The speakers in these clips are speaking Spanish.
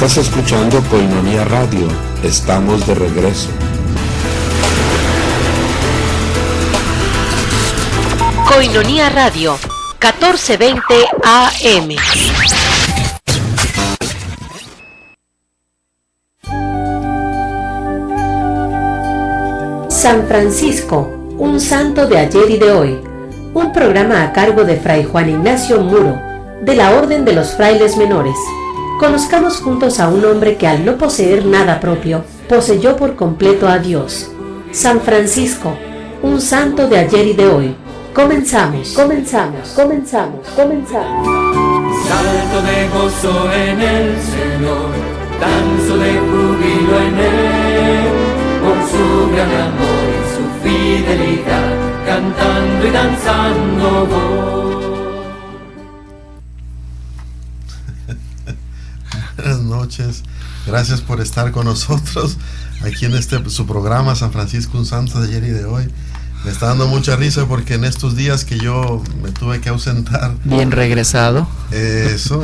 Estás escuchando Koinonia Radio. Estamos de regreso. Koinonia Radio, 1420 AM. San Francisco, un santo de ayer y de hoy. Un programa a cargo de Fray Juan Ignacio Muro, de la Orden de los Frailes Menores. Conozcamos juntos a un hombre que al no poseer nada propio, poseyó por completo a Dios. San Francisco, un santo de ayer y de hoy. Comenzamos. Salto de gozo en el Señor, danzo de júbilo en Él, por su gran amor y su fidelidad, cantando y danzando voy. Buenas noches, gracias por estar con nosotros aquí en su programa San Francisco, un santo de ayer y de hoy. Me está dando mucha risa porque en estos días que yo me tuve que ausentar. Bien regresado. Eso,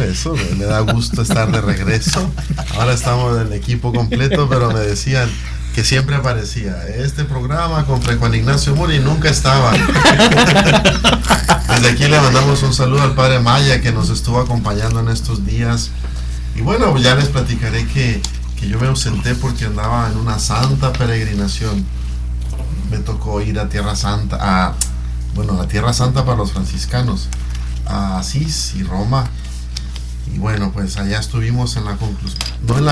me da gusto estar de regreso. Ahora estamos en el equipo completo, pero me decían que siempre aparecía este programa con Fray Juan Ignacio Muro y nunca estaba. Desde aquí le mandamos un saludo al Padre Maya que nos estuvo acompañando en estos días. Y bueno, ya les platicaré que yo me ausenté porque andaba en una santa peregrinación. Me tocó ir a Tierra Santa, a Tierra Santa para los franciscanos, a Asís y Roma. Y bueno, pues allá estuvimos en la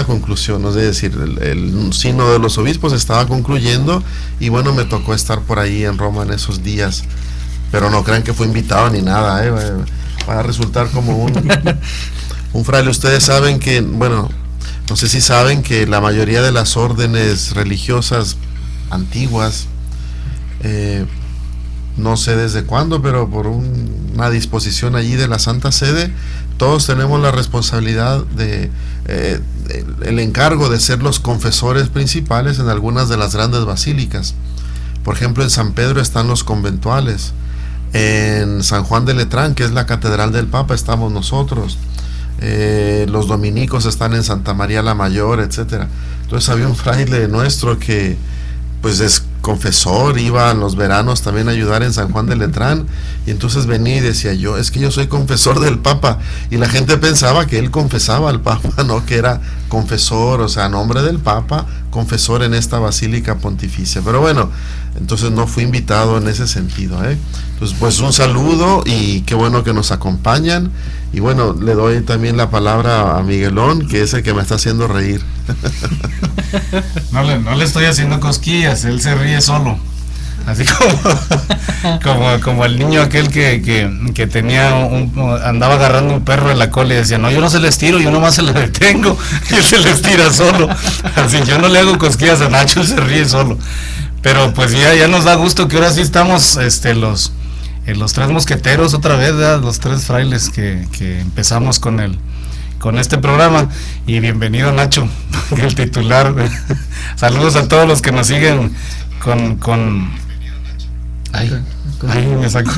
conclusión, es decir, el sínodo de los obispos estaba concluyendo y bueno, me tocó estar por ahí en Roma en esos días. Pero no crean que fue invitado ni nada, va a resultar como un fraile. Ustedes saben que, bueno, no sé si saben que la mayoría de las órdenes religiosas antiguas, no sé desde cuándo, pero por una disposición allí de la Santa Sede, todos tenemos la responsabilidad el encargo de ser los confesores principales en algunas de las grandes basílicas. Por ejemplo, en San Pedro están los conventuales, en San Juan de Letrán, que es la catedral del Papa, estamos nosotros, los dominicos están en Santa María la Mayor, etcétera. Entonces había un fraile nuestro que pues es confesor, iba en los veranos también a ayudar en San Juan de Letrán, y entonces venía y decía es que yo soy confesor del Papa, y la gente pensaba que él confesaba al Papa, no, que era confesor, o sea, a nombre del Papa, confesor en esta basílica pontificia. Pero bueno, entonces no fui invitado en ese sentido, Entonces pues un saludo y qué bueno que nos acompañan, y bueno, le doy también la palabra a Miguelón, que es el que me está haciendo reír. No le estoy haciendo cosquillas, él se ríe solo, así como el niño aquel que tenía andaba agarrando un perro en la cola y decía, no, yo no se les tiro, yo nomás se les detengo, y él se les tira solo, así yo no le hago cosquillas a Nacho, él se ríe solo. Pero pues ya nos da gusto que ahora sí estamos los tres mosqueteros otra vez, ¿verdad? Los tres frailes que empezamos con este programa. Y bienvenido, Nacho, el titular. Saludos a todos los que nos siguen me sacó.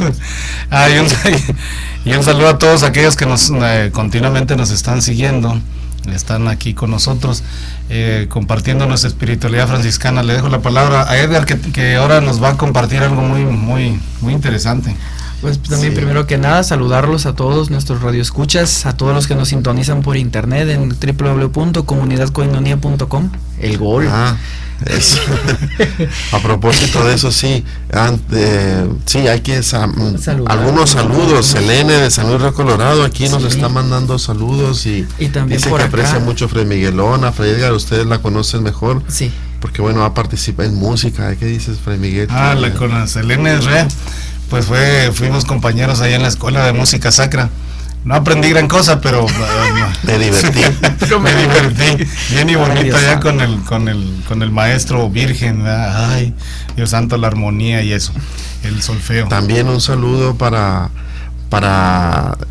Y un saludo a todos aquellos que nos continuamente nos están siguiendo, están aquí con nosotros, compartiendo nuestra espiritualidad franciscana. Le dejo la palabra a Edgar, que ahora nos va a compartir algo muy, muy, muy interesante. Pues también, primero que nada, saludarlos a todos nuestros radioescuchas, a todos los que nos sintonizan por internet en www.comunidadkoinonia.com. El gol. A propósito de eso, sí, hay que algunos saludos. Selene de San Luis Río Colorado aquí nos está mandando saludos y también dice por que acá aprecia mucho a Fray Miguelón, a Fray Edgar, ustedes la conocen mejor. Sí. Porque bueno, ha participado en música. ¿Qué dices, Fray Miguel? Con Selene es re. Pues fuimos compañeros allá en la escuela de música sacra. No aprendí gran cosa, pero me divertí. Me divertí bien y bonito allá con el maestro virgen, ¿verdad? Ay, Dios santo, la armonía y eso, el solfeo. También un saludo para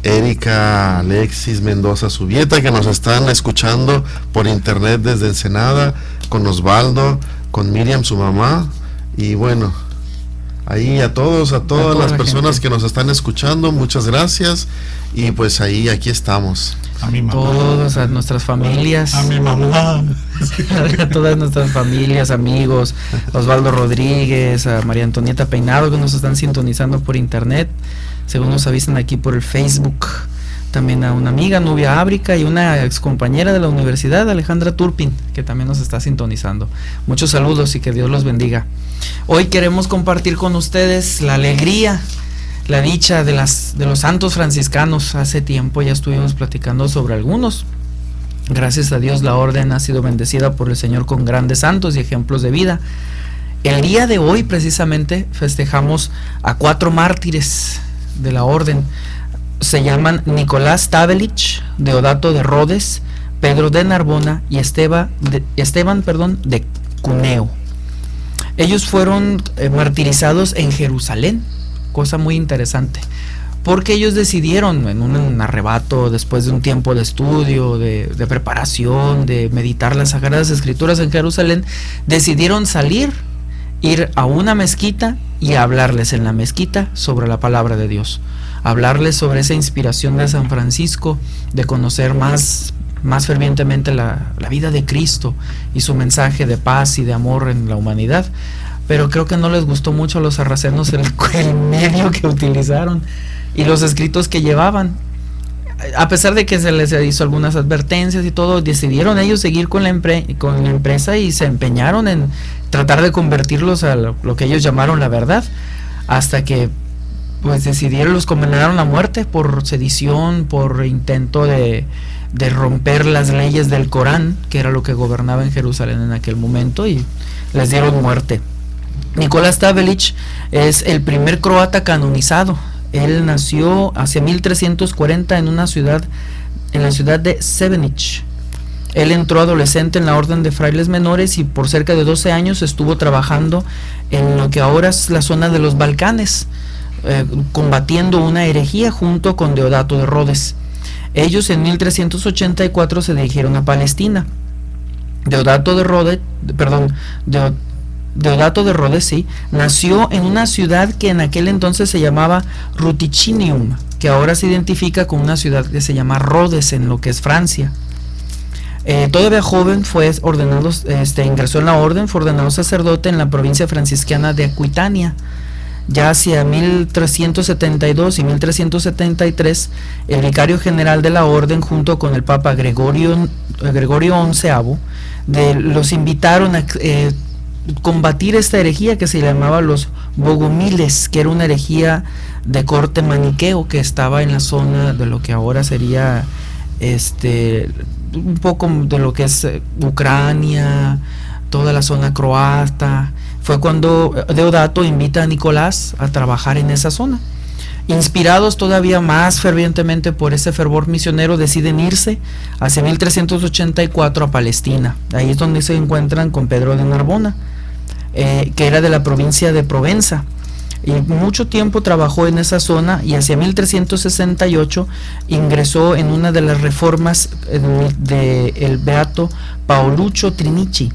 Erika Alexis Mendoza Subieta, que nos están escuchando por internet desde Ensenada, con Osvaldo, con Miriam, su mamá, y bueno, ahí a todas toda las la personas gente que nos están escuchando, muchas gracias. Y pues aquí estamos. A mi mamá. Todos, a nuestras familias, A mi mamá. a todas nuestras familias, amigos, Osvaldo Rodríguez, a María Antonieta Peinado, que nos están sintonizando por internet, según nos avisan aquí por el Facebook. También a una amiga, Nubia Ábrica, y una excompañera de la universidad, Alejandra Turpin, que también nos está sintonizando. Muchos saludos y que Dios los bendiga. Hoy queremos compartir con ustedes la alegría, la dicha de los santos franciscanos. Hace tiempo ya estuvimos platicando sobre algunos. Gracias a Dios la orden ha sido bendecida por el Señor con grandes santos y ejemplos de vida. El día de hoy precisamente festejamos a 4 mártires de la orden. Se llaman Nicolás Tavelich, Deodato de Rodes, Pedro de Narbona y Esteban de Cuneo. Ellos fueron martirizados en Jerusalén, cosa muy interesante, porque ellos decidieron en un arrebato, después de un tiempo de estudio, de preparación, de meditar las Sagradas Escrituras en Jerusalén, decidieron ir a una mezquita y hablarles en la mezquita sobre la palabra de Dios, hablarles sobre esa inspiración de San Francisco, de conocer más fervientemente la vida de Cristo y su mensaje de paz y de amor en la humanidad. Pero creo que no les gustó mucho a los sarracenos el medio que utilizaron y los escritos que llevaban. A pesar de que se les hizo algunas advertencias y todo, decidieron ellos seguir con la empresa y se empeñaron en tratar de convertirlos a lo que ellos llamaron la verdad, hasta que pues los condenaron a muerte por sedición, por intento de romper las leyes del Corán, que era lo que gobernaba en Jerusalén en aquel momento, y les dieron muerte. Nicolás Tavelich es el primer croata canonizado. Él nació hacia 1340 en la ciudad de Šebenik. Él entró adolescente en la orden de frailes menores y por cerca de 12 años estuvo trabajando en lo que ahora es la zona de los Balcanes, combatiendo una herejía junto con Deodato de Rodes. Ellos en 1384 se dirigieron a Palestina. Deodato de Rodes, sí, nació en una ciudad que en aquel entonces se llamaba Ruticinium, que ahora se identifica con una ciudad que se llama Rhodes, en lo que es Francia. Todavía joven fue ordenado, ingresó en la orden, fue ordenado sacerdote en la provincia franciscana de Aquitania. Ya hacia 1372 y 1373, el vicario general de la orden, junto con el Papa Gregorio XI, los invitaron a combatir esta herejía que se llamaba los bogomiles, que era una herejía de corte maniqueo que estaba en la zona de lo que ahora sería un poco de lo que es Ucrania, toda la zona croata. Fue cuando Deodato invita a Nicolás a trabajar en esa zona. Inspirados todavía más fervientemente por ese fervor misionero, deciden irse hacia 1384 a Palestina. Ahí es donde se encuentran con Pedro de Narbona, que era de la provincia de Provenza. Y mucho tiempo trabajó en esa zona, y hacia 1368 ingresó en una de las reformas del beato Paoluccio Trinici.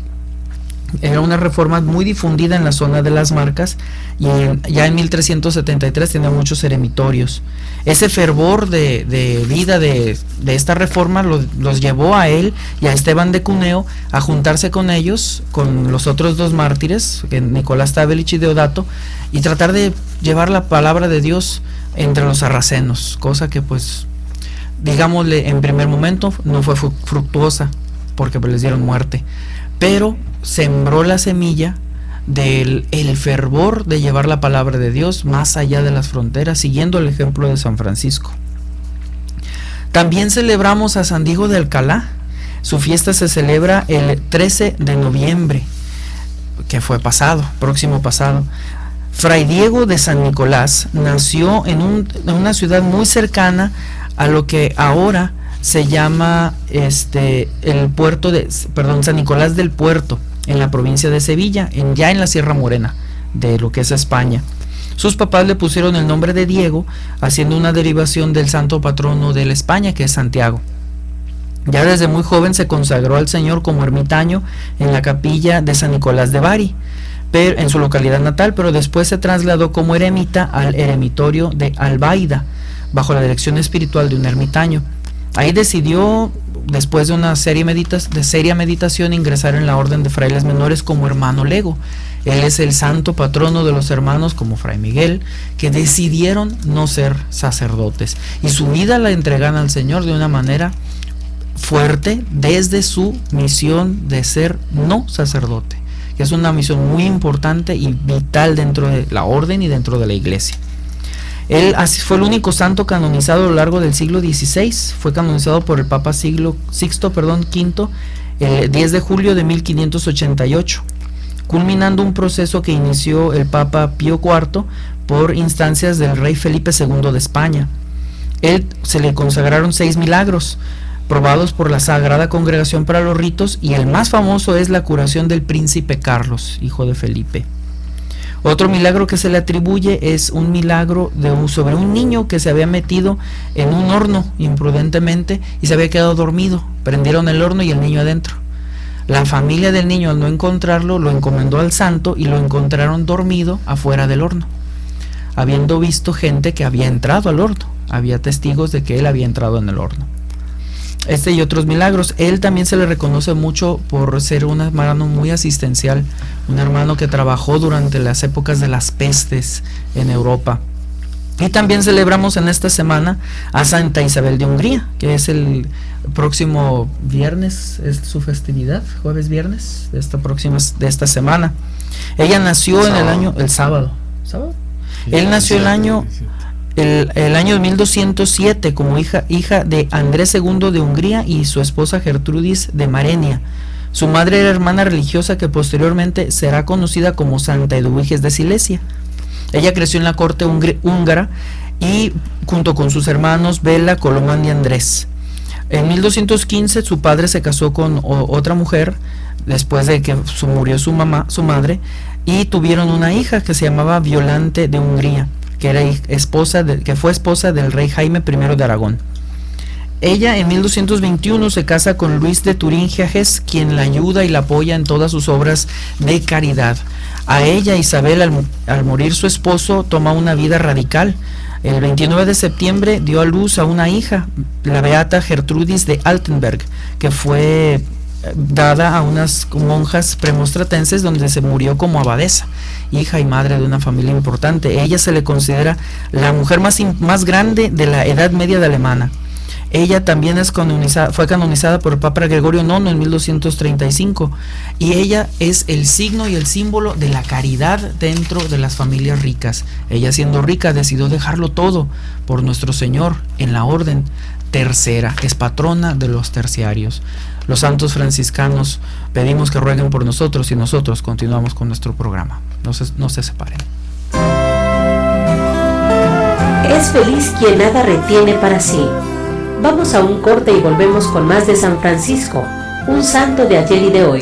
Era una reforma muy difundida en la zona de las Marcas, y ya en 1373 tenía muchos eremitorios. Ese fervor de vida de esta reforma los llevó a él y a Esteban de Cuneo a juntarse con ellos, con los otros 2 mártires, Nicolás Tavelich y Deodato, y tratar de llevar la palabra de Dios entre los sarracenos, cosa que pues, digámosle, en primer momento no fue fructuosa, porque pues les dieron muerte, pero sembró la semilla del fervor de llevar la palabra de Dios más allá de las fronteras, siguiendo el ejemplo de San Francisco. También celebramos a San Diego de Alcalá. Su fiesta se celebra el 13 de noviembre, que fue próximo pasado. Fray Diego de San Nicolás nació en una ciudad muy cercana a lo que ahora se llama San Nicolás del Puerto, en la provincia de Sevilla, ya en la Sierra Morena de lo que es España. Sus papás le pusieron el nombre de Diego, haciendo una derivación del santo patrono de la España, que es Santiago. Ya desde muy joven se consagró al Señor como ermitaño en la capilla de San Nicolás de Bari, pero en su localidad natal, pero después se trasladó como eremita al eremitorio de Albaida, bajo la dirección espiritual de un ermitaño. Ahí decidió, después de una seria meditación, ingresar en la orden de frailes menores como hermano lego. Él es el santo patrono de los hermanos como Fray Miguel, que decidieron no ser sacerdotes y su vida la entregan al Señor de una manera fuerte desde su misión de ser no sacerdote, que es una misión muy importante y vital dentro de la orden y dentro de la iglesia. Él fue el único santo canonizado a lo largo del siglo XVI. Fue canonizado por el Papa Sixto V el 10 de julio de 1588, culminando un proceso que inició el Papa Pío IV por instancias del rey Felipe II de España. Él se le consagraron 6 milagros probados por la Sagrada Congregación para los Ritos, y el más famoso es la curación del príncipe Carlos, hijo de Felipe. Otro milagro que se le atribuye es un milagro sobre un niño que se había metido en un horno imprudentemente y se había quedado dormido. Prendieron el horno y el niño adentro. La familia del niño, al no encontrarlo, lo encomendó al santo y lo encontraron dormido afuera del horno, habiendo visto gente que había entrado al horno. Había testigos de que él había entrado en el horno. Este y otros milagros. Él también se le reconoce mucho por ser un hermano muy asistencial, un hermano que trabajó durante las épocas de las pestes en Europa. Y también celebramos en esta semana a Santa Isabel de Hungría, que es el próximo viernes, es su festividad, jueves viernes de esta semana. Ella nació en el sábado. ¿Sábado? Él nació el año 1207 como hija de Andrés II de Hungría y su esposa Gertrudis de Marenia. Su madre era hermana religiosa que posteriormente será conocida como Santa Eduviges de Silesia. Ella creció en la corte húngara y junto con sus hermanos Bela, Colomán y Andrés. En 1215 su padre se casó con otra mujer después de que murió su madre, y tuvieron una hija que se llamaba Violante de Hungría, que fue esposa del rey Jaime I de Aragón. Ella en 1221 se casa con Luis de Turingiajes, quien la ayuda y la apoya en todas sus obras de caridad. A ella, Isabel, al morir su esposo, toma una vida radical. El 29 de septiembre dio a luz a una hija, la beata Gertrudis de Altenberg, que fue dada a unas monjas premonstratenses, donde se murió como abadesa, hija y madre de una familia importante. Ella se le considera la mujer más grande de la Edad Media de Alemania. Ella también fue canonizada por el Papa Gregorio IX en 1235, y ella es el signo y el símbolo de la caridad dentro de las familias ricas. Ella, siendo rica, decidió dejarlo todo por nuestro Señor en la orden tercera. Es patrona de los terciarios. Los santos franciscanos pedimos que rueguen por nosotros, y nosotros continuamos con nuestro programa. No se separen. Es feliz quien nada retiene para sí. Vamos a un corte y volvemos con más de San Francisco, un santo de ayer y de hoy.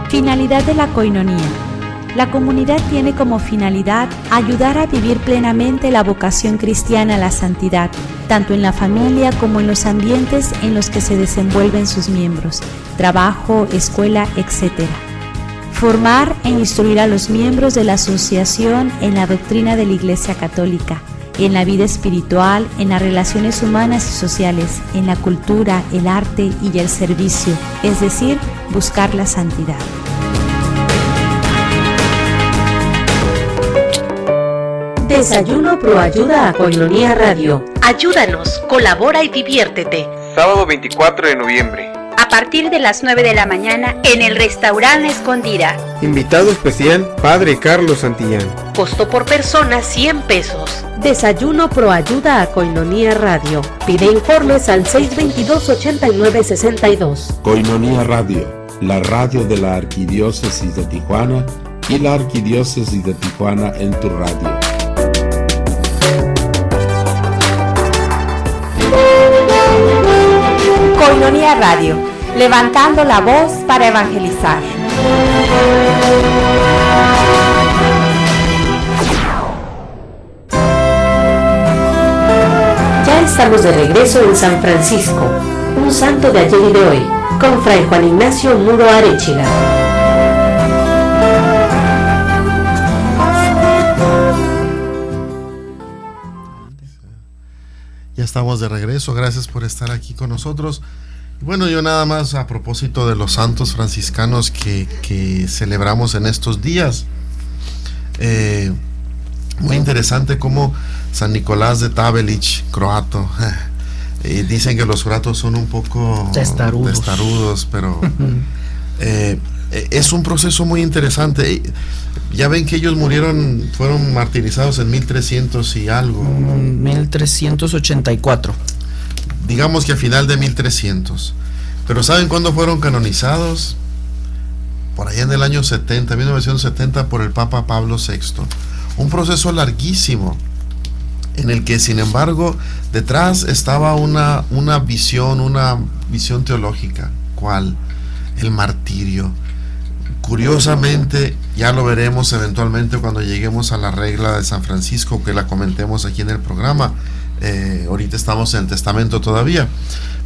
Finalidad de la coinonía. La comunidad tiene como finalidad ayudar a vivir plenamente la vocación cristiana a la santidad, tanto en la familia como en los ambientes en los que se desenvuelven sus miembros, trabajo, escuela, etc. Formar e instruir a los miembros de la asociación en la doctrina de la Iglesia Católica, en la vida espiritual, en las relaciones humanas y sociales, en la cultura, el arte y el servicio, es decir, buscar la santidad. Desayuno Proayuda a Koinonia Radio. Ayúdanos, colabora y diviértete. Sábado 24 de noviembre. A partir de las 9 de la mañana en el restaurante Escondida. Invitado especial, Padre Carlos Santillán. Costo por persona 100 pesos. Desayuno Proayuda a Koinonia Radio. Pide informes al 622-8962. Koinonia Radio, la radio de la Arquidiócesis de Tijuana y la Arquidiócesis de Tijuana en tu radio. Koinonia Radio, levantando la voz para evangelizar. Ya estamos de regreso en San Francisco, un santo de ayer y de hoy, con Fray Juan Ignacio Muro Arechiga. Ya estamos de regreso, gracias por estar aquí con nosotros. Bueno, yo nada más a propósito de los santos franciscanos que celebramos en estos días. Muy interesante cómo San Nicolás de Tabelić, croato, dicen que los croatos son un poco testarudos, pero es un proceso muy interesante. Ya ven que ellos fueron martirizados en 1300 y algo. 1384. Digamos que a final de 1300. Pero ¿saben cuándo fueron canonizados? Por allá en el año 1970, por el Papa Pablo VI. Un proceso larguísimo, en el que, sin embargo, detrás estaba una visión teológica. ¿Cuál? El martirio. Curiosamente, ya lo veremos eventualmente cuando lleguemos a la regla de San Francisco, que la comentemos aquí en el programa. Ahorita estamos en el Testamento todavía,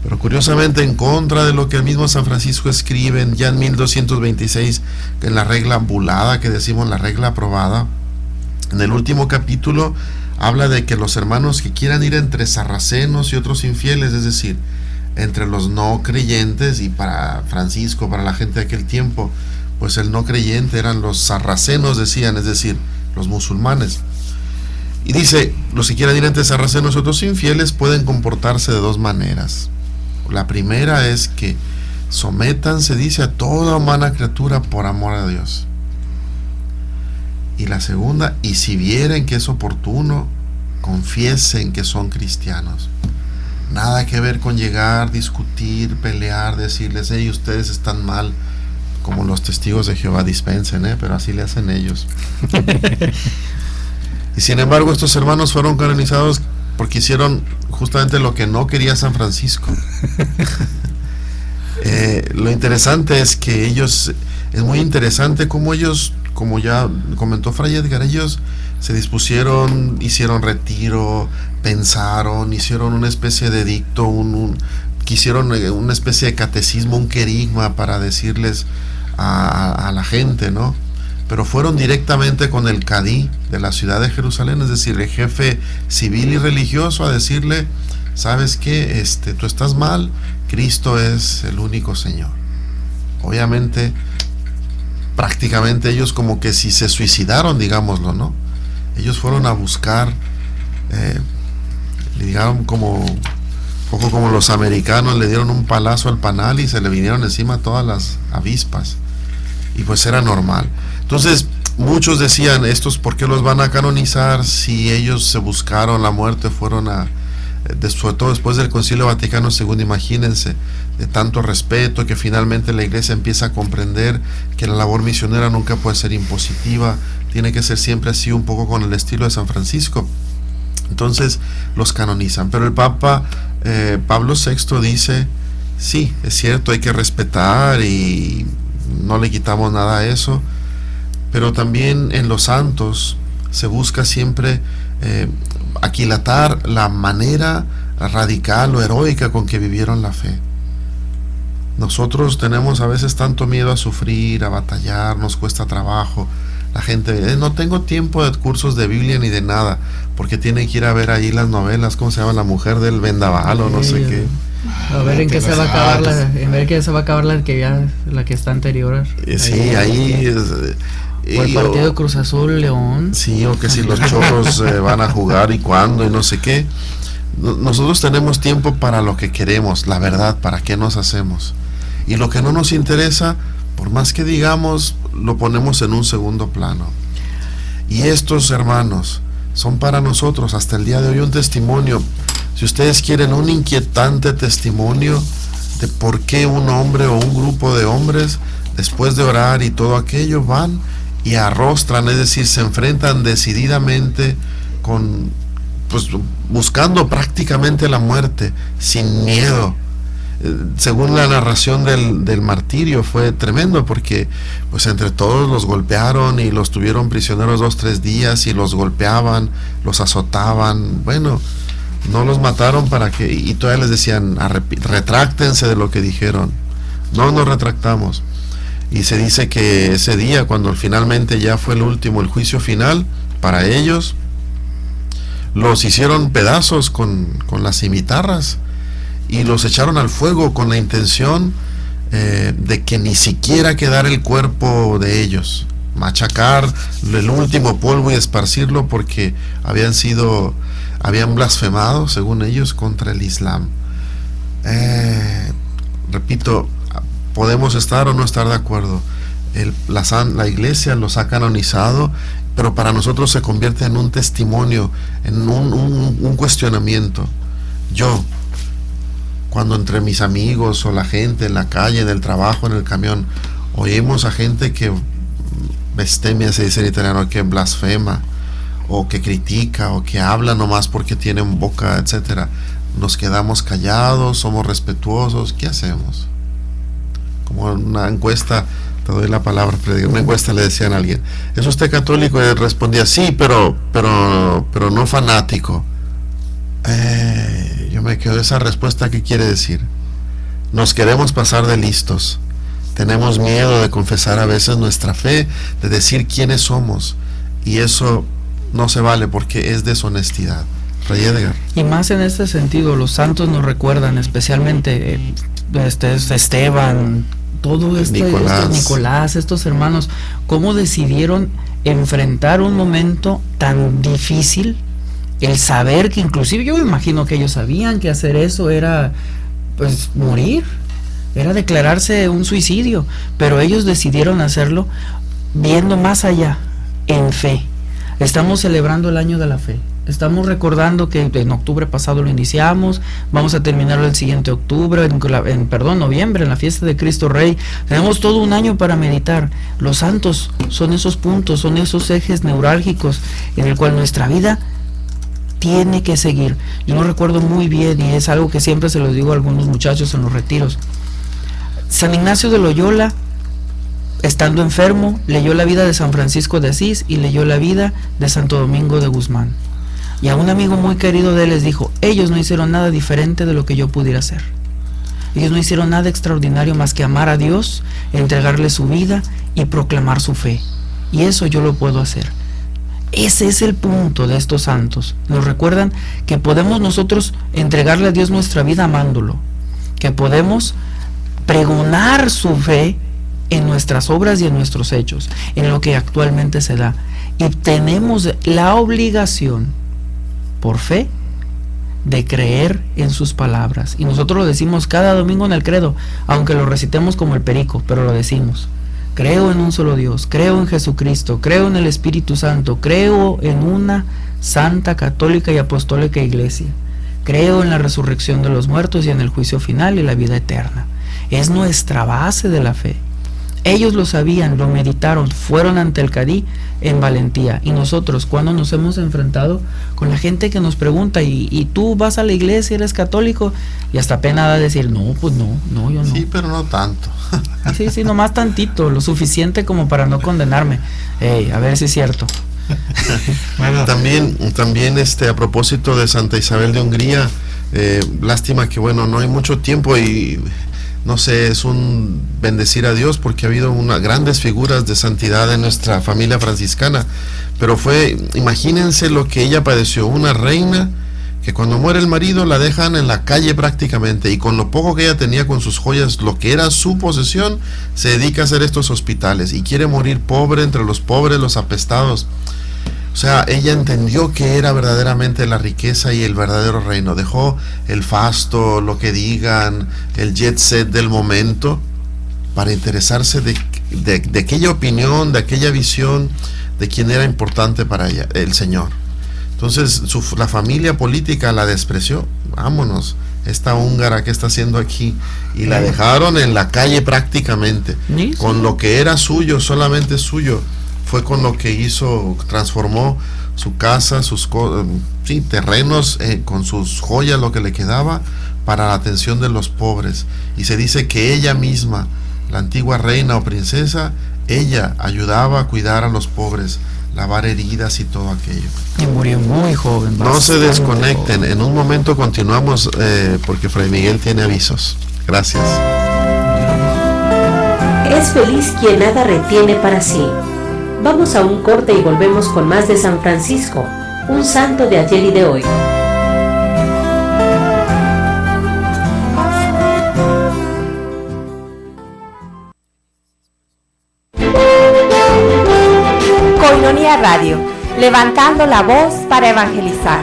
pero curiosamente, en contra de lo que el mismo San Francisco escribe ya en 1226, en la regla ambulada, que decimos la regla aprobada, en el último capítulo habla de que los hermanos que quieran ir entre sarracenos y otros infieles, es decir, entre los no creyentes, y para Francisco, para la gente de aquel tiempo, pues el no creyente eran los sarracenos, decían, es decir, los musulmanes. Y dice, los que quieran ir entre sarracenos y otros infieles pueden comportarse de dos maneras. La primera es que sométanse, dice, a toda humana criatura por amor a Dios. Y la segunda, y si vieren que es oportuno, confiesen que son cristianos. Nada que ver con llegar, discutir, pelear, decirles, hey, ustedes están mal, como los testigos de Jehová dispensen, pero así le hacen ellos. Y sin embargo, estos hermanos fueron canonizados porque hicieron justamente lo que no quería San Francisco. Lo interesante es que es muy interesante cómo ellos, como ya comentó Fray Edgar, ellos se dispusieron, hicieron retiro, pensaron, hicieron una especie de edicto, quisieron una especie de catecismo, un querigma para decirles a la gente, ¿no? Pero fueron directamente con el cadí de la ciudad de Jerusalén, es decir, el jefe civil y religioso, a decirle, ¿sabes qué? Tú estás mal, Cristo es el único Señor. Obviamente, prácticamente ellos como que si se suicidaron, digámoslo, ¿no? Ellos fueron a buscar, le dijeron como los americanos le dieron un palazo al panal y se le vinieron encima todas las avispas, y pues era normal. Entonces muchos decían, estos ¿por qué los van a canonizar si ellos se buscaron la muerte? Fueron sobre todo después del Concilio Vaticano II, imagínense, de tanto respeto, que finalmente la Iglesia empieza a comprender que la labor misionera nunca puede ser impositiva, tiene que ser siempre así, un poco con el estilo de San Francisco. Entonces los canonizan, pero el Papa Pablo VI dice, sí, es cierto, hay que respetar y no le quitamos nada a eso, pero también en los santos se busca siempre aquilatar la manera radical o heroica con que vivieron la fe. Nosotros tenemos a veces tanto miedo a sufrir, a batallar, nos cuesta trabajo. La gente no tengo tiempo de cursos de Biblia ni de nada, porque tienen que ir a ver ahí las novelas, ¿cómo se llama? La mujer del vendaval o no sé qué. A ver en qué se va a acabar la que está anterior. Sí, ahí o el partido Cruz Azul León. Sí, o que si los Chorros van a jugar y cuándo y no sé qué. Nosotros tenemos tiempo para lo que queremos, la verdad, para qué nos hacemos. Y lo que no nos interesa, por más que digamos, lo ponemos en un segundo plano. Y estos hermanos son para nosotros hasta el día de hoy un testimonio. Si ustedes quieren un inquietante testimonio de por qué un hombre o un grupo de hombres, después de orar y todo aquello, van y arrostran, es decir, se enfrentan decididamente buscando prácticamente la muerte, sin miedo. Según la narración del martirio, fue tremendo, porque pues entre todos los golpearon y los tuvieron prisioneros 2-3 días, y los golpeaban, los azotaban. Bueno, No los mataron para que, y todavía les decían, retráctense de lo que dijeron. No nos retractamos. Y se dice que ese día, cuando finalmente ya fue el juicio final para ellos, los hicieron pedazos con las cimitarras y los echaron al fuego con la intención de que ni siquiera quedara el cuerpo de ellos, machacar el último polvo y esparcirlo, porque habían blasfemado, según ellos, contra el Islam. Repito, podemos estar o no estar de acuerdo. La iglesia los ha canonizado, pero para nosotros se convierte en un testimonio, en un cuestionamiento. Yo, cuando entre mis amigos o la gente en la calle, en el trabajo, en el camión, oímos a gente que bestemia, se dice en italiano, que blasfema, o que critica, o que habla nomás porque tienen boca, etcétera, nos quedamos callados, somos respetuosos. ¿Qué hacemos? Como en una encuesta, te doy la palabra, en una encuesta le decían a alguien, ¿es usted católico? Y él respondía, sí, pero no fanático. Yo me quedo, esa respuesta, ¿qué quiere decir? Nos queremos pasar de listos, tenemos miedo de confesar a veces nuestra fe, de decir quiénes somos, y eso no se vale porque es deshonestidad. Fray Edgar. Y más en este sentido, los santos nos recuerdan, especialmente Esteban, todo Nicolás, estos hermanos, cómo decidieron enfrentar un momento tan difícil, el saber que inclusive, yo me imagino que ellos sabían que hacer eso era pues morir, era declararse un suicidio, pero ellos decidieron hacerlo viendo más allá, en fe. Estamos celebrando el año de la fe. Estamos recordando que en octubre pasado lo iniciamos, vamos a terminarlo el siguiente octubre, noviembre, en la fiesta de Cristo Rey. Tenemos todo un año para meditar. Los santos son esos puntos, son esos ejes neurálgicos en el cual nuestra vida tiene que seguir. Yo lo recuerdo muy bien y es algo que siempre se lo digo a algunos muchachos en los retiros. San Ignacio de Loyola, estando enfermo, leyó la vida de San Francisco de Asís y leyó la vida de Santo Domingo de Guzmán. Y a un amigo muy querido de él les dijo, ellos no hicieron nada diferente de lo que yo pudiera hacer. Ellos no hicieron nada extraordinario más que amar a Dios, entregarle su vida y proclamar su fe. Y eso yo lo puedo hacer. Ese es el punto de estos santos. Nos recuerdan que podemos nosotros entregarle a Dios nuestra vida amándolo, que podemos pregonar su fe en nuestras obras y en nuestros hechos, en lo que actualmente se da. Y tenemos la obligación, por fe, de creer en sus palabras. Y nosotros lo decimos cada domingo en el credo, aunque lo recitemos como el perico, pero lo decimos. Creo en un solo Dios, creo en Jesucristo, creo en el Espíritu Santo, creo en una santa, católica y apostólica iglesia. Creo en la resurrección de los muertos y en el juicio final y la vida eterna. Es nuestra base de la fe. Ellos lo sabían, lo meditaron, fueron ante el Cadí en valentía. Y nosotros, cuando nos hemos enfrentado con la gente que nos pregunta, ¿y tú vas a la iglesia, eres católico? Y hasta pena da decir, no, pues no, yo no. Sí, pero no tanto. Sí, nomás tantito, lo suficiente como para no condenarme. A ver si es cierto. Bueno, también a propósito de Santa Isabel de Hungría, lástima que no hay mucho tiempo y no sé, es un bendecir a Dios porque ha habido grandes figuras de santidad en nuestra familia franciscana, pero imagínense lo que ella padeció, una reina que cuando muere el marido la dejan en la calle prácticamente, y con lo poco que ella tenía con sus joyas, lo que era su posesión, se dedica a hacer estos hospitales y quiere morir pobre, entre los pobres, los apestados. O sea, ella entendió que era verdaderamente la riqueza y el verdadero reino. Dejó el fasto, lo que digan, el jet set del momento, para interesarse de aquella opinión, de aquella visión, de quién era importante para ella, el Señor. Entonces la familia política la despreció. Vámonos, esta húngara que está haciendo aquí, y la dejaron en la calle prácticamente, con lo que era suyo, solamente suyo. Fue con lo que hizo, transformó su casa, sus terrenos, con sus joyas, lo que le quedaba, para la atención de los pobres. Y se dice que ella misma, la antigua reina o princesa, ella ayudaba a cuidar a los pobres, lavar heridas y todo aquello. Y murió muy joven. No se desconecten, en un momento continuamos porque Fray Miguel tiene avisos. Gracias. Es feliz quien nada retiene para sí. Vamos a un corte y volvemos con más de San Francisco, un santo de ayer y de hoy. Koinonia Radio, levantando la voz para evangelizar.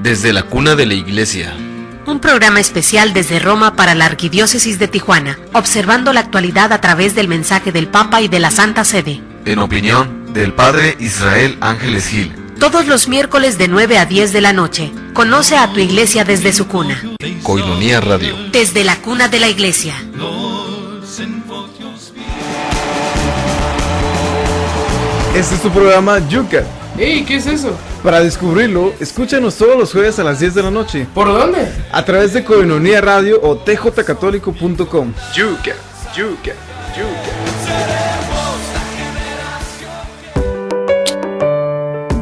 Desde la cuna de la Iglesia. Un programa especial desde Roma para la Arquidiócesis de Tijuana, observando la actualidad a través del mensaje del Papa y de la Santa Sede. En opinión del Padre Israel Ángeles Gil. Todos los miércoles de 9 a 10 de la noche. Conoce a tu iglesia desde su cuna. Koinonia Radio. Desde la cuna de la iglesia. Este es tu programa Yuca. ¡Ey! ¿Qué es eso? Para descubrirlo, escúchanos todos los jueves a las 10 de la noche. ¿Por dónde? A través de Koinonia Radio o tjcatólico.com. Yuca, Yuca, Yuca.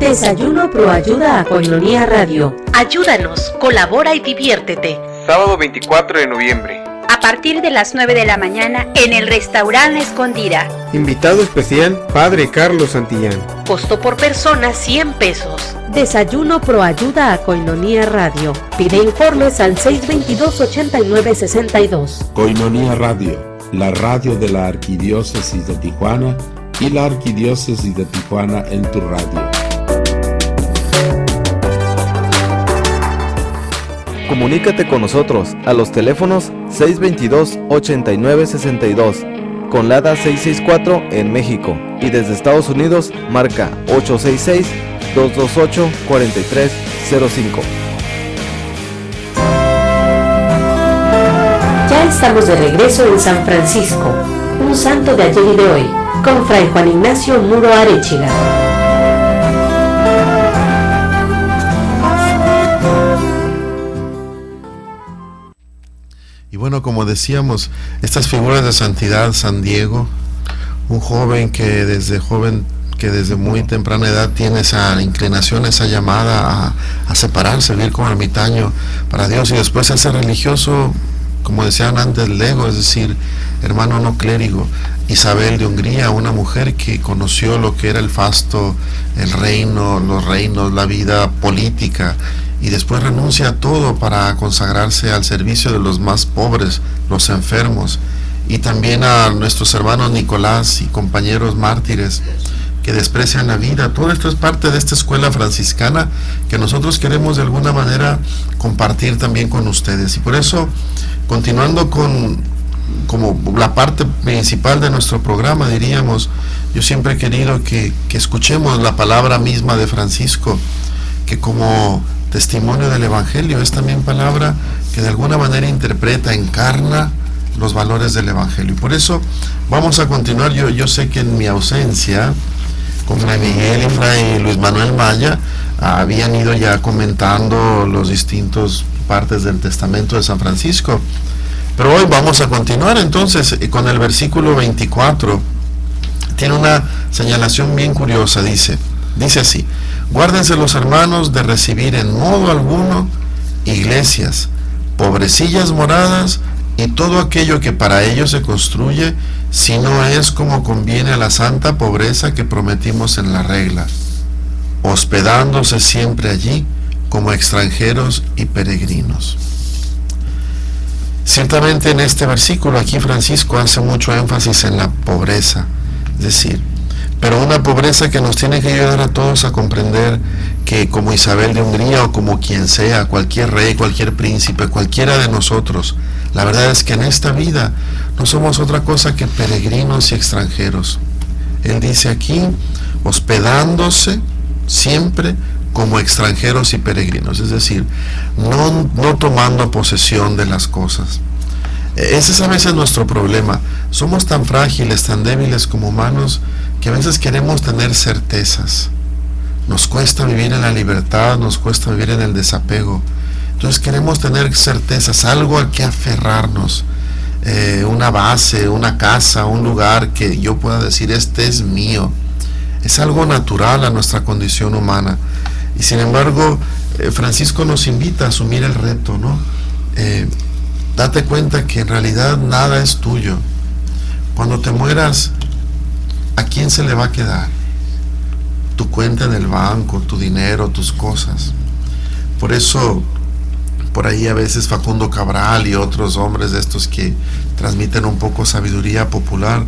Desayuno Pro Ayuda a Koinonia Radio. Ayúdanos, colabora y diviértete. Sábado 24 de noviembre. A partir de las 9 de la mañana en el restaurante Escondida. Invitado especial, Padre Carlos Santillán. Costo por persona 100 pesos. Desayuno Pro Ayuda a Koinonia Radio. Pide informes al 622-8962. Koinonia Radio, la radio de la Arquidiócesis de Tijuana y la Arquidiócesis de Tijuana en tu radio. Comunícate con nosotros a los teléfonos 622-8962 con LADA 664 en México y desde Estados Unidos marca 866-228-4305. Ya estamos de regreso en San Francisco, un santo de ayer y de hoy, con Fray Juan Ignacio Muro Arechiga. Y bueno, como decíamos, estas figuras de santidad, San Diego, un joven que desde muy temprana edad tiene esa inclinación, esa llamada a separarse, vivir como ermitaño para Dios y después hacerse religioso, como decían antes, lego, es decir, hermano no clérigo. Isabel de Hungría, una mujer que conoció lo que era el fasto, el reino, los reinos, la vida política, y después renuncia a todo para consagrarse al servicio de los más pobres, los enfermos, y también a nuestros hermanos Nicolás y compañeros mártires que desprecian la vida. Todo esto es parte de esta escuela franciscana que nosotros queremos de alguna manera compartir también con ustedes. Y por eso, continuando como la parte principal de nuestro programa, diríamos, yo siempre he querido que escuchemos la palabra misma de Francisco, que como testimonio del Evangelio es también palabra que de alguna manera interpreta, encarna los valores del Evangelio. Y por eso vamos a continuar. Yo sé que en mi ausencia, con Fray Miguel y Fray Luis Manuel Maya, habían ido ya comentando los distintos partes del testamento de San Francisco, pero hoy vamos a continuar entonces con el versículo 24. Tiene una señalación bien curiosa, dice así: guárdense los hermanos de recibir en modo alguno iglesias, pobrecillas moradas y todo aquello que para ellos se construye, si no es como conviene a la santa pobreza que prometimos en la regla, hospedándose siempre allí como extranjeros y peregrinos. Ciertamente en este versículo aquí Francisco hace mucho énfasis en la pobreza, es decir, pero una pobreza que nos tiene que ayudar a todos a comprender que como Isabel de Hungría o como quien sea, cualquier rey, cualquier príncipe, cualquiera de nosotros, la verdad es que en esta vida no somos otra cosa que peregrinos y extranjeros. Él dice aquí, hospedándose siempre como extranjeros y peregrinos, es decir, no tomando posesión de las cosas. Ese es a veces nuestro problema. Somos tan frágiles, tan débiles como humanos, que a veces queremos tener certezas. Nos cuesta vivir en la libertad, nos cuesta vivir en el desapego. Entonces queremos tener certezas, algo a que aferrarnos, una base, una casa, un lugar que yo pueda decir, este es mío. Es algo natural a nuestra condición humana. Y sin embargo, Francisco nos invita a asumir el reto, ¿no? Date cuenta que en realidad nada es tuyo. Cuando te mueras, ¿a quién se le va a quedar? Tu cuenta en el banco, tu dinero, tus cosas. Por eso, por ahí a veces Facundo Cabral y otros hombres de estos que transmiten un poco sabiduría popular,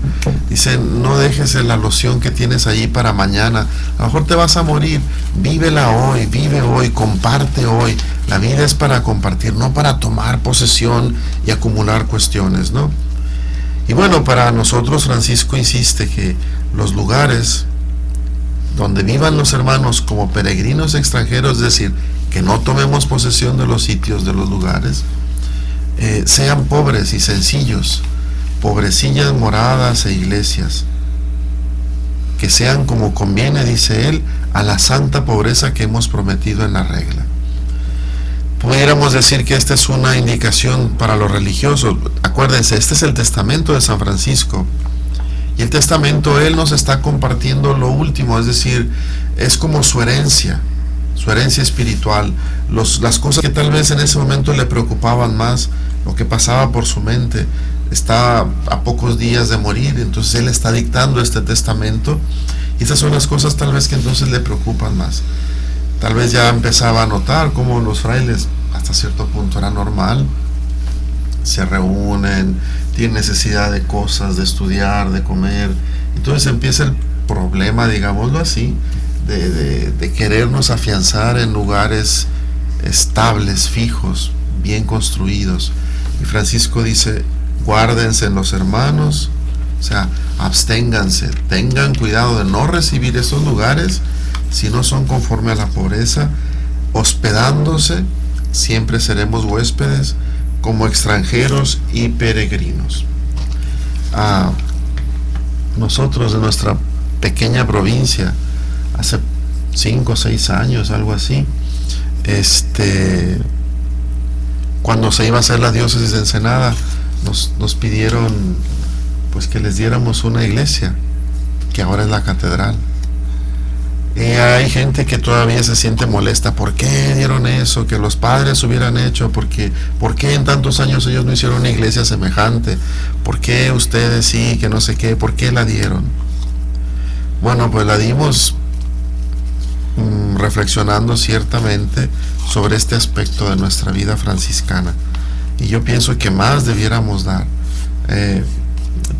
dicen, no dejes la loción que tienes allí para mañana. A lo mejor te vas a morir, vívela hoy, vive hoy, comparte hoy. La vida es para compartir, no para tomar posesión y acumular cuestiones, ¿no? Y bueno, para nosotros Francisco insiste que los lugares donde vivan los hermanos como peregrinos extranjeros, es decir, que no tomemos posesión de los sitios, de los lugares, sean pobres y sencillos, pobrecillas moradas e iglesias, que sean como conviene, dice él, a la santa pobreza que hemos prometido en la regla. Pudiéramos decir que esta es una indicación para los religiosos. Acuérdense, este es el testamento de San Francisco, y el testamento él nos está compartiendo lo último, es decir, es como su herencia espiritual, las cosas que tal vez en ese momento le preocupaban más, lo que pasaba por su mente. Está a pocos días de morir, entonces él está dictando este testamento, y esas son las cosas tal vez que entonces le preocupan más. Tal vez ya empezaba a notar cómo los frailes, hasta cierto punto era normal, se reúnen, tienen necesidad de cosas, de estudiar, de comer. Entonces empieza el problema, digámoslo así, de querernos afianzar en lugares estables, fijos, bien construidos. Y Francisco dice, guárdense en los hermanos, o sea, absténganse, tengan cuidado de no recibir esos lugares si no son conforme a la pobreza, hospedándose, siempre seremos huéspedes, como extranjeros y peregrinos. Nosotros de nuestra pequeña provincia, hace 5 o 6 años, algo así, cuando se iba a hacer la diócesis de Ensenada, nos pidieron pues que les diéramos una iglesia, que ahora es la catedral. Y hay gente que todavía se siente molesta. ¿Por qué dieron eso? Que los padres hubieran hecho. ¿Por qué en tantos años ellos no hicieron una iglesia semejante? ¿Por qué ustedes sí? Que no sé qué. ¿Por qué la dieron? Bueno, pues la dimos reflexionando ciertamente sobre este aspecto de nuestra vida franciscana. Y yo pienso que más debiéramos dar.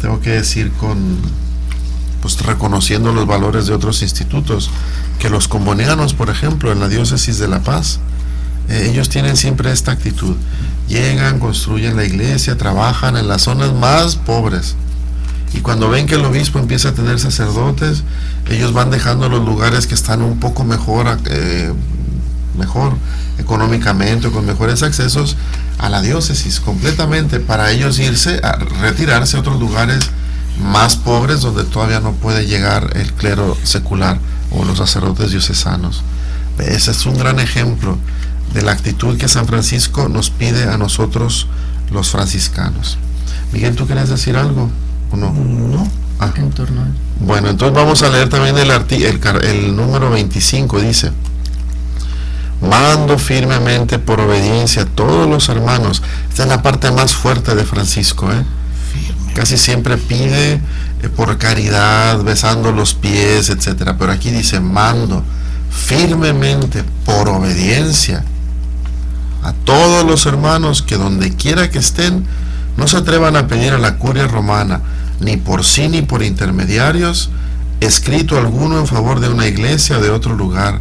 Tengo que decir reconociendo los valores de otros institutos, que los combonianos, por ejemplo, en la diócesis de La Paz, ellos tienen siempre esta actitud. Llegan, construyen la iglesia, trabajan en las zonas más pobres, y cuando ven que el obispo empieza a tener sacerdotes, ellos van dejando los lugares que están un poco mejor económicamente o con mejores accesos a la diócesis completamente, para ellos irse a retirarse a otros lugares más pobres donde todavía no puede llegar el clero secular o los sacerdotes diocesanos. Ese es un gran ejemplo de la actitud que San Francisco nos pide a nosotros los franciscanos. Miguel, ¿tú querías decir algo o no? No. En torno a... Bueno, entonces vamos a leer también el número 25. Dice: mando firmemente por obediencia a todos los hermanos. Esta es la parte más fuerte de Francisco, Casi siempre pide por caridad, besando los pies, etcétera. Pero aquí dice, mando firmemente por obediencia a todos los hermanos que donde quiera que estén, no se atrevan a pedir a la curia romana, ni por sí ni por intermediarios, escrito alguno en favor de una iglesia o de otro lugar,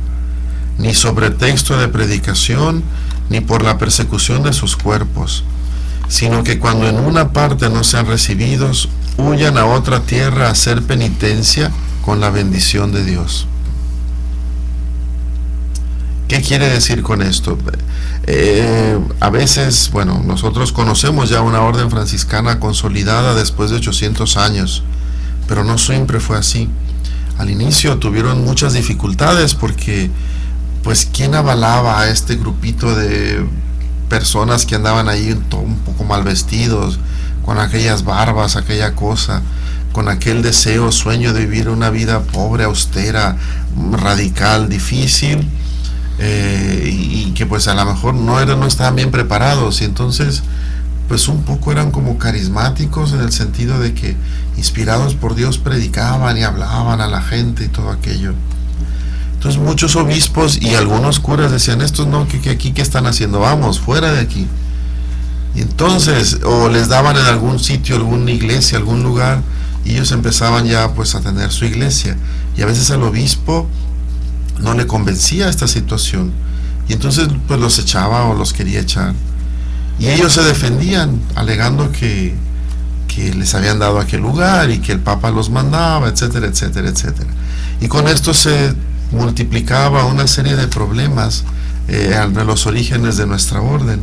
ni sobre texto de predicación, ni por la persecución de sus cuerpos, sino que cuando en una parte no sean recibidos, huyan a otra tierra a hacer penitencia con la bendición de Dios. ¿Qué quiere decir con esto? A veces, nosotros conocemos ya una orden franciscana consolidada después de 800 años, pero no siempre fue así. Al inicio tuvieron muchas dificultades porque, ¿quién avalaba a este grupito de personas que andaban ahí un poco mal vestidos, con aquellas barbas, aquella cosa, con aquel deseo, sueño de vivir una vida pobre, austera, radical, difícil, y que pues a lo mejor no estaban bien preparados, y entonces pues un poco eran como carismáticos en el sentido de que inspirados por Dios predicaban y hablaban a la gente y todo aquello. Entonces muchos obispos y algunos curas decían, estos no, que aquí ¿qué están haciendo? Vamos, fuera de aquí. Y entonces, o les daban en algún sitio, alguna iglesia, algún lugar, y ellos empezaban ya pues a tener su iglesia, y a veces al obispo no le convencía esta situación, y entonces pues los echaba o los quería echar, y ellos se defendían alegando que les habían dado aquel lugar y que el Papa los mandaba, etcétera, etcétera, etcétera. Y con esto se multiplicaba una serie de problemas en los orígenes de nuestra orden,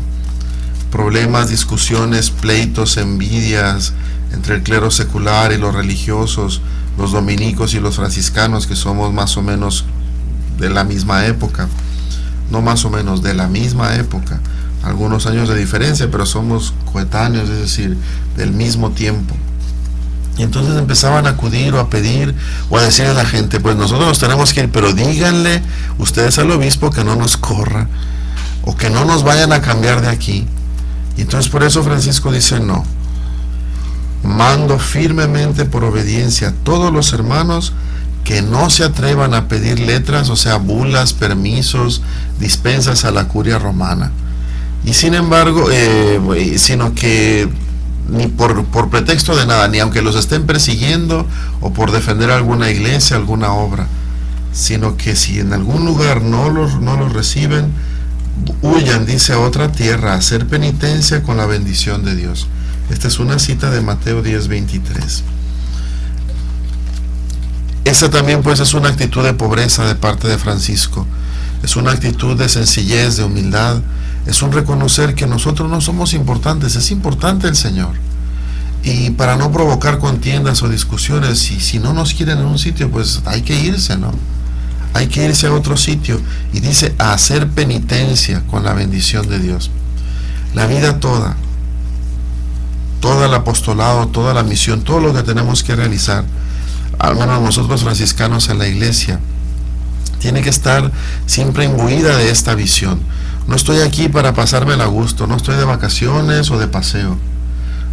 problemas, discusiones, pleitos, envidias entre el clero secular y los religiosos, los dominicos y los franciscanos, que somos más o menos de la misma época, no más o menos, de la misma época, algunos años de diferencia, pero somos coetáneos, es decir, del mismo tiempo. Y entonces empezaban a acudir o a pedir o a decirle a la gente, pues nosotros nos tenemos que ir, pero díganle ustedes al obispo que no nos corra o que no nos vayan a cambiar de aquí. Y entonces por eso Francisco dice, no, mando firmemente por obediencia a todos los hermanos que no se atrevan a pedir letras, o sea, bulas, permisos, dispensas a la curia romana. Y sin embargo, sino que ni por pretexto de nada, ni aunque los estén persiguiendo o por defender alguna iglesia, alguna obra, sino que si en algún lugar no los reciben, huyan, dice, a otra tierra a hacer penitencia con la bendición de Dios. Esta es una cita de Mateo 10:23. Esa también pues es una actitud de pobreza de parte de Francisco, es una actitud de sencillez, de humildad, es un reconocer que nosotros no somos importantes, es importante el Señor. Y para no provocar contiendas o discusiones, y si no nos quieren en un sitio, pues hay que irse, ¿no? Hay que irse a otro sitio. Y dice, a hacer penitencia con la bendición de Dios. La vida toda, todo el apostolado, toda la misión, todo lo que tenemos que realizar, al menos nosotros franciscanos en la iglesia, tiene que estar siempre imbuida de esta visión. No estoy aquí para pasármela a gusto, no estoy de vacaciones o de paseo.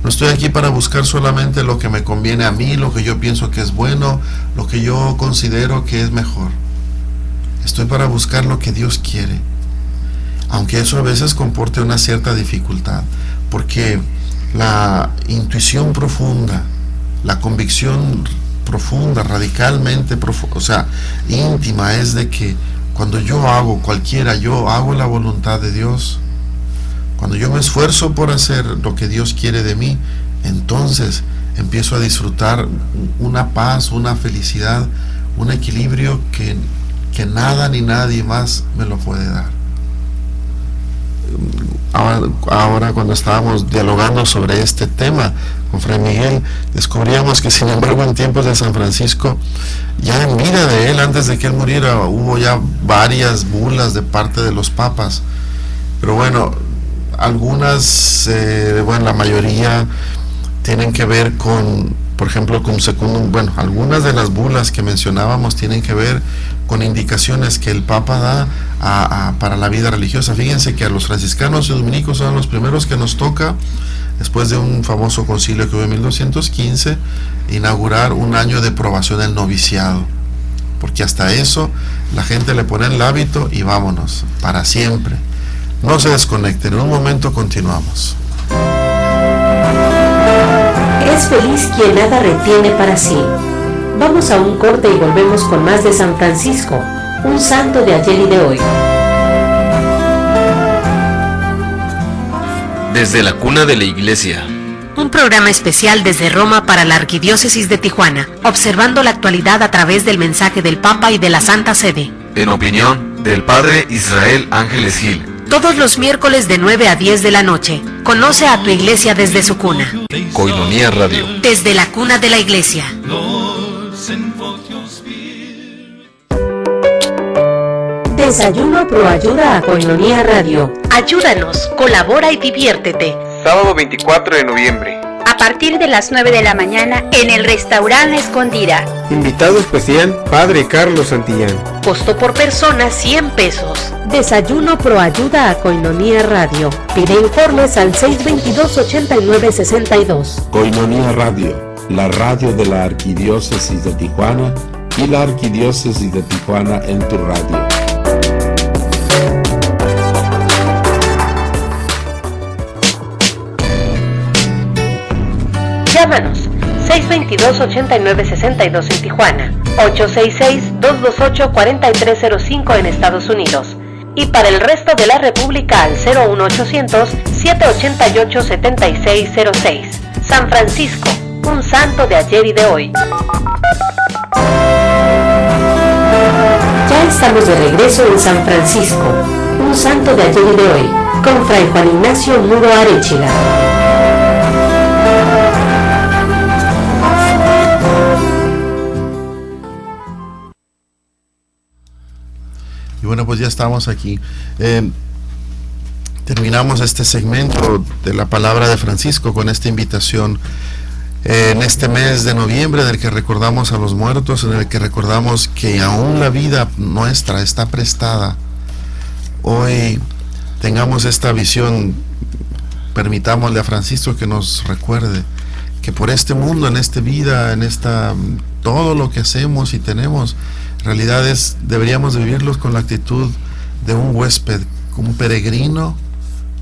No estoy aquí para buscar solamente lo que me conviene a mí, lo que yo pienso que es bueno, lo que yo considero que es mejor. Estoy para buscar lo que Dios quiere, aunque eso a veces comporte una cierta dificultad, porque la intuición profunda, la convicción profunda, radicalmente o sea, íntima, es de que cuando yo hago yo hago la voluntad de Dios, cuando yo me esfuerzo por hacer lo que Dios quiere de mí, entonces empiezo a disfrutar una paz, una felicidad, un equilibrio que nada ni nadie más me lo puede dar. Ahora cuando estábamos dialogando sobre este tema con Fray Miguel, descubríamos que sin embargo en tiempos de San Francisco, ya en vida de él, antes de que él muriera, hubo ya varias bulas de parte de los papas, pero bueno, algunas, la mayoría tienen que ver con, por ejemplo, algunas de las bulas que mencionábamos tienen que ver con indicaciones que el Papa da para la vida religiosa. Fíjense que a los franciscanos y dominicos son los primeros que nos toca, después de un famoso concilio que hubo en 1215, inaugurar un año de probación del noviciado, porque hasta eso la gente le pone el hábito y vámonos, para siempre. No se desconecten, en un momento continuamos. Es feliz quien nada retiene para sí. Vamos a un corte y volvemos con más de San Francisco, un santo de ayer y de hoy. Desde la cuna de la Iglesia. Un programa especial desde Roma para la Arquidiócesis de Tijuana, observando la actualidad a través del mensaje del Papa y de la Santa Sede. En opinión del Padre Israel Ángeles Gil. Todos los miércoles de 9 a 10 de la noche. Conoce a tu iglesia desde su cuna. Koinonia Radio. Desde la cuna de la iglesia. Desayuno Pro Ayuda a Koinonia Radio. Ayúdanos, colabora y diviértete. Sábado 24 de noviembre. A partir de las 9 de la mañana en el restaurante Escondida. Invitado especial, Padre Carlos Santillán. Costo por persona 100 pesos. Desayuno Pro Ayuda a Koinonia Radio. Pide informes al 622-8962. Koinonia Radio, la radio de la Arquidiócesis de Tijuana y la Arquidiócesis de Tijuana en tu radio. Llámanos 622-8962 en Tijuana, 866-228-4305 en Estados Unidos y para el resto de la República al 01800-788-7606. San Francisco, un santo de ayer y de hoy. Ya estamos de regreso en San Francisco, un santo de ayer y de hoy, con Fray Juan Ignacio Muro Arechiga. Y bueno, pues ya estamos aquí. Terminamos este segmento de la palabra de Francisco con esta invitación en este mes de noviembre, en el que recordamos a los muertos, en el que recordamos que aún la vida nuestra está prestada. Hoy tengamos esta visión, permitámosle a Francisco que nos recuerde que por este mundo, en esta vida, todo lo que hacemos y tenemos, en realidad deberíamos de vivirlos con la actitud de un huésped, un peregrino,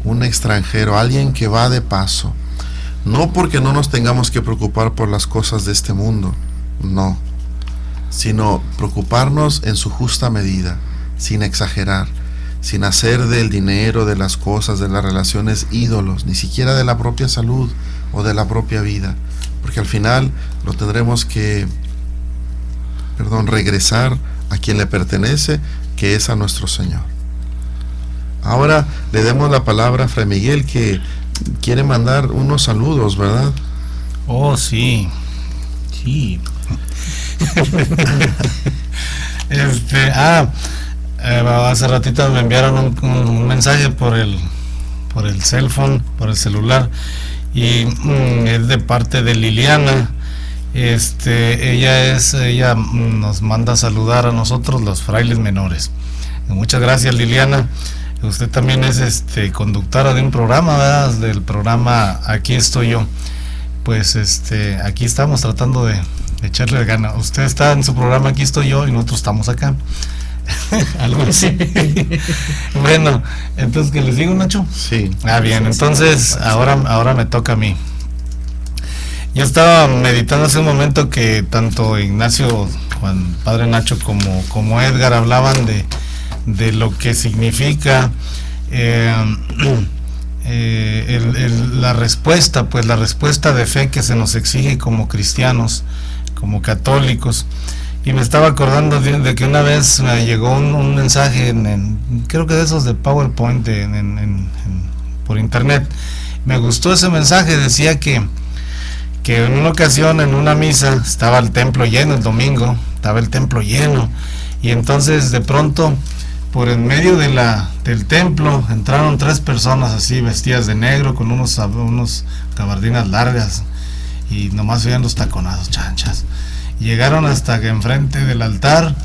un extranjero, alguien que va de paso. No porque no nos tengamos que preocupar por las cosas de este mundo, no, sino preocuparnos en su justa medida, sin exagerar, sin hacer del dinero, de las cosas, de las relaciones ídolos, ni siquiera de la propia salud o de la propia vida, porque al final lo tendremos que regresar a quien le pertenece, que es a nuestro Señor. Ahora le demos la palabra a Fray Miguel, que quiere mandar unos saludos, ¿verdad? Oh, sí. Hace ratito me enviaron un mensaje por el cell phone, por el celular, y es de parte de Liliana. Ella nos manda a saludar a nosotros, los frailes menores. Muchas gracias, Liliana. Usted también es conductora de un programa, ¿verdad? Del programa Aquí Estoy Yo. Pues aquí estamos tratando de echarle gana. Usted está en su programa Aquí Estoy Yo y nosotros estamos acá. Algo así. Bueno, entonces, ¿qué les digo, Nacho? Sí. Bien, entonces ahora me toca a mí. Yo estaba meditando hace un momento que tanto Ignacio, Padre Nacho, como Edgar hablaban de lo que significa la respuesta de fe que se nos exige como cristianos, como católicos. Y me estaba acordando de que una vez me llegó un mensaje creo que de esos de PowerPoint por internet. Me gustó ese mensaje. Decía que en una ocasión, en una misa, estaba el templo lleno el domingo, y entonces de pronto, por en medio del templo, entraron 3 personas así, vestidas de negro, con unos gabardinas largas, y nomás oían los taconazos, chanchas. Llegaron hasta que enfrente del altar,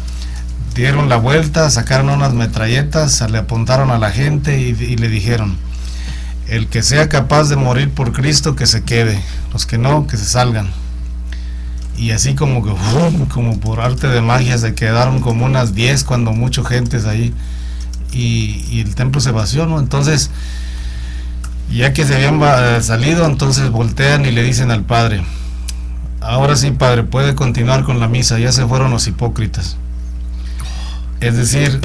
dieron la vuelta, sacaron unas metralletas, le apuntaron a la gente y le dijeron: el que sea capaz de morir por Cristo, que se quede; los que no, que se salgan. Y así como por arte de magia se quedaron como unas 10, cuando mucho gentes ahí, y el templo se vació, ¿no? Entonces, ya que se habían salido, entonces voltean y le dicen al padre: ahora sí, padre, puede continuar con la misa, ya se fueron los hipócritas. Es decir,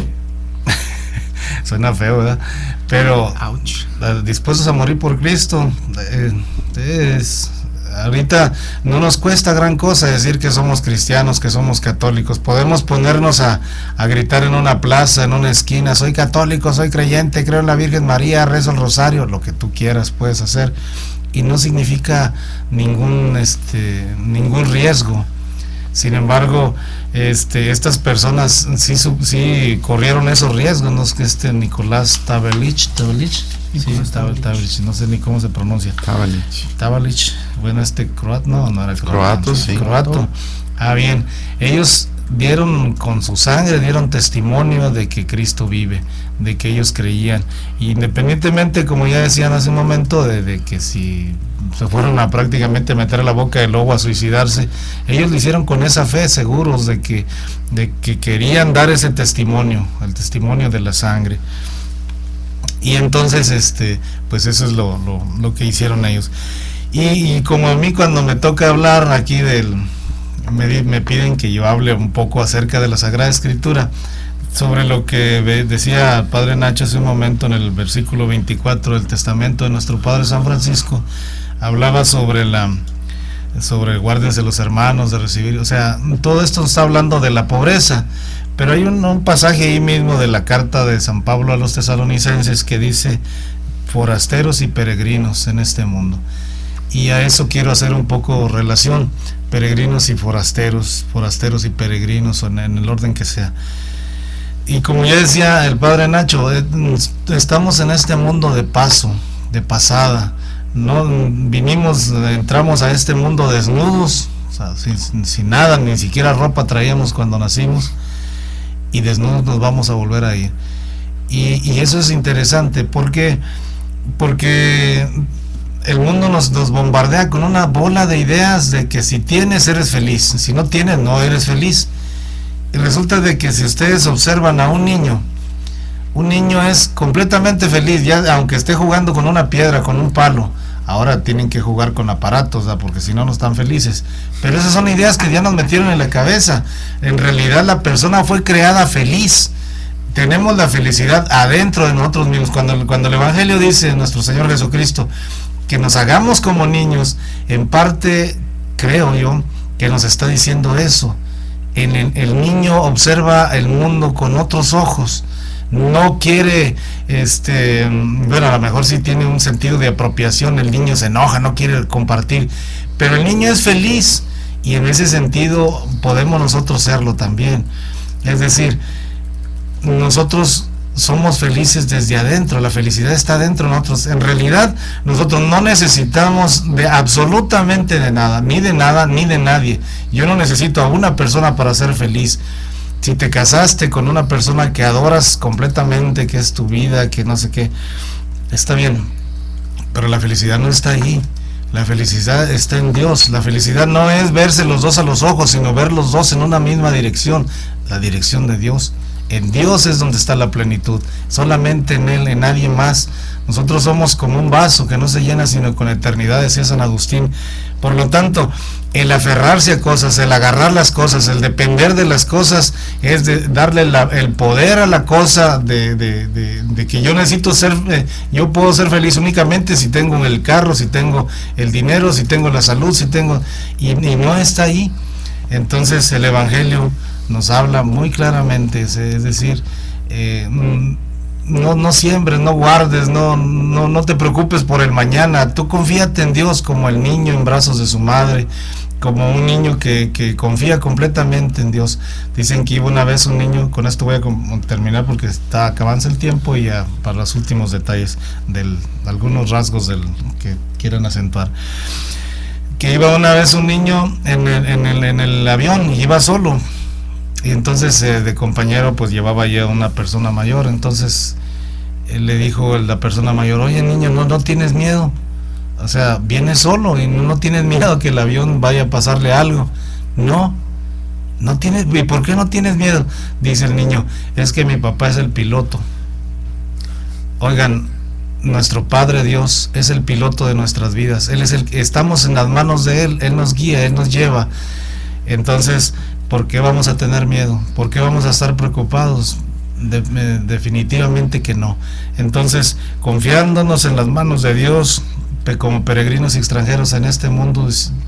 suena feo, ¿verdad? Pero dispuestos a morir por Cristo, ahorita no nos cuesta gran cosa decir que somos cristianos, que somos católicos. Podemos ponernos a gritar en una plaza, en una esquina: soy católico, soy creyente, creo en la Virgen María, rezo el rosario, lo que tú quieras puedes hacer, y no significa ningún riesgo. Sin embargo, estas personas sí corrieron esos riesgos, ¿no? Que Nicolás Tavelich, no sé ni cómo se pronuncia. Tavelich, bueno, croato, no era croato, sí. Croato. Bien, ellos dieron con su sangre, dieron testimonio de que Cristo vive, de que ellos creían, independientemente, como ya decían hace un momento, de que si se fueron a prácticamente meter la boca del lobo a suicidarse, ellos lo hicieron con esa fe, seguros de que querían dar ese testimonio, el testimonio de la sangre. Y entonces pues eso es lo que hicieron ellos. Y como a mí, cuando me toca hablar aquí me piden que yo hable un poco acerca de la Sagrada Escritura, sobre lo que decía el Padre Nacho hace un momento en el versículo 24 del testamento de nuestro Padre San Francisco. Hablaba sobre guárdense los hermanos de recibir, o sea, todo esto está hablando de la pobreza, pero hay un pasaje ahí mismo de la carta de San Pablo a los tesalonicenses que dice: forasteros y peregrinos en este mundo. Y a eso quiero hacer un poco relación, peregrinos y forasteros y peregrinos, en el orden que sea. Y como ya decía el Padre Nacho, estamos en este mundo de paso, de pasada. No entramos a este mundo desnudos, o sea, sin nada, ni siquiera ropa traíamos cuando nacimos, y desnudos nos vamos a volver a ir. Y eso es interesante, porque el mundo nos bombardea con una bola de ideas de que si tienes eres feliz, si no tienes no eres feliz. Y resulta de que si ustedes observan a un niño es completamente feliz, ya aunque esté jugando con una piedra, con un palo. Ahora tienen que jugar con aparatos, ¿verdad? Porque si no, no están felices. Pero esas son ideas que ya nos metieron en la cabeza. En realidad la persona fue creada feliz. Tenemos la felicidad adentro de nosotros mismos. Cuando el Evangelio dice, nuestro Señor Jesucristo, que nos hagamos como niños, en parte creo yo que nos está diciendo eso. El niño observa el mundo con otros ojos. No quiere, bueno, a lo mejor sí tiene un sentido de apropiación, el niño se enoja, no quiere compartir, pero el niño es feliz, y en ese sentido podemos nosotros serlo también. Es decir, nosotros somos felices desde adentro, la felicidad está dentro de nosotros. En realidad nosotros no necesitamos de absolutamente de nada, ni de nadie. Yo no necesito a una persona para ser feliz. Si te casaste con una persona que adoras completamente, que es tu vida, que no sé qué, está bien, pero la felicidad no está ahí. La felicidad está en Dios. La felicidad no es verse los dos a los ojos, sino ver los dos en una misma dirección, la dirección de Dios. En Dios es donde está la plenitud, solamente en Él, en nadie más. Nosotros somos como un vaso que no se llena sino con eternidad, decía San Agustín. Por lo tanto, el aferrarse a cosas, el agarrar las cosas, el depender de las cosas, es de darle el poder a la cosa de que yo necesito yo puedo ser feliz únicamente si tengo el carro, si tengo el dinero, si tengo la salud, y no está ahí. Entonces el Evangelio nos habla muy claramente, es decir, no siembres, no guardes, no te preocupes por el mañana. Tú confíate en Dios como el niño en brazos de su madre, como un niño que confía completamente en Dios. Dicen que iba una vez un niño, con esto voy a terminar porque está acabándose el tiempo, y ya para los últimos detalles de algunos rasgos que quieran acentuar. Que iba una vez un niño en el avión, y iba solo. Y entonces de compañero pues llevaba ya una persona mayor. Entonces le dijo la persona mayor: oye niño, no tienes miedo, o sea, vienes solo y no tienes miedo que el avión vaya a pasarle algo. No tienes. ¿Y por qué no tienes miedo? Dice el niño: es que mi papá es el piloto. Oigan, nuestro Padre Dios es el piloto de nuestras vidas. Él es estamos en las manos de Él. Él nos guía, Él nos lleva. Entonces, ¿por qué vamos a tener miedo? ¿Por qué vamos a estar preocupados? Definitivamente que no. Entonces, confiándonos en las manos de Dios, como peregrinos y extranjeros en este mundo,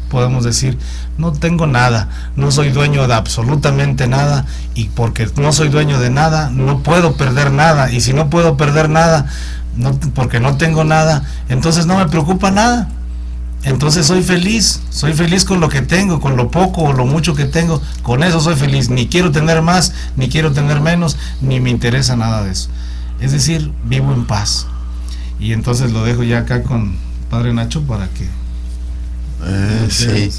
podemos decir: no tengo nada, no soy dueño de absolutamente nada, y porque no soy dueño de nada, no puedo perder nada, y si no puedo perder nada, porque no tengo nada, entonces no me preocupa nada. entonces soy feliz con lo que tengo, con lo poco o lo mucho que tengo, con eso soy feliz, ni quiero tener más, ni quiero tener menos, ni me interesa nada de eso. Es decir, vivo en paz. Y entonces lo dejo ya acá con Padre Nacho para que... Sí,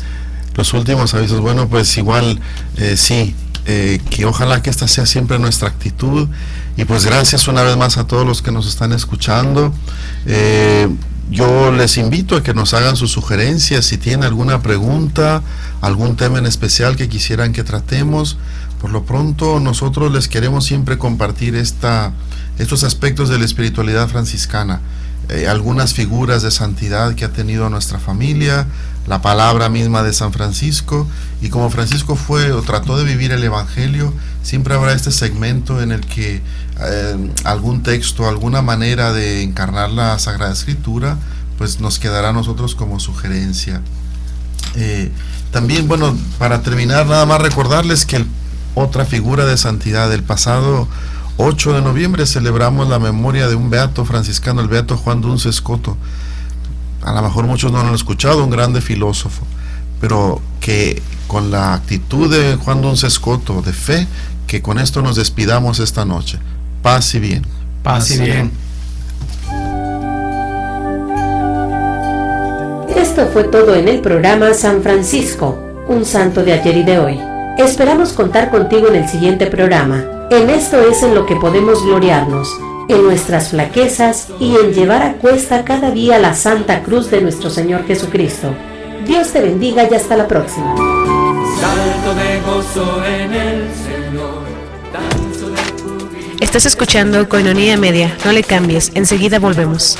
los últimos avisos. Bueno, pues igual, que ojalá que esta sea siempre nuestra actitud. Y pues gracias una vez más a todos los que nos están escuchando. Yo les invito a que nos hagan sus sugerencias, si tienen alguna pregunta, algún tema en especial que quisieran que tratemos. Por lo pronto nosotros les queremos siempre compartir estos aspectos de la espiritualidad franciscana, algunas figuras de santidad que ha tenido nuestra familia, la palabra misma de San Francisco, y como Francisco fue o trató de vivir el Evangelio, siempre habrá este segmento en el que algún texto, alguna manera de encarnar la Sagrada Escritura, pues nos quedará a nosotros como sugerencia. También, bueno, para terminar, nada más recordarles que otra figura de santidad, el pasado 8 de noviembre celebramos la memoria de un beato franciscano, el beato Juan Duns Escoto. A lo mejor muchos no lo han escuchado, un grande filósofo, pero que con la actitud de Juan Duns Escoto, de fe, que con esto nos despidamos esta noche. Paz y bien. Paz y bien. Esto fue todo en el programa San Francisco, un santo de ayer y de hoy. Esperamos contar contigo en el siguiente programa. En esto es en lo que podemos gloriarnos, en nuestras flaquezas y en llevar a cuesta cada día la Santa Cruz de nuestro Señor Jesucristo. Dios te bendiga y hasta la próxima. Salto de gozo en el Señor, danzo de júbilo. Estás escuchando Koinonia Media, no le cambies, enseguida volvemos.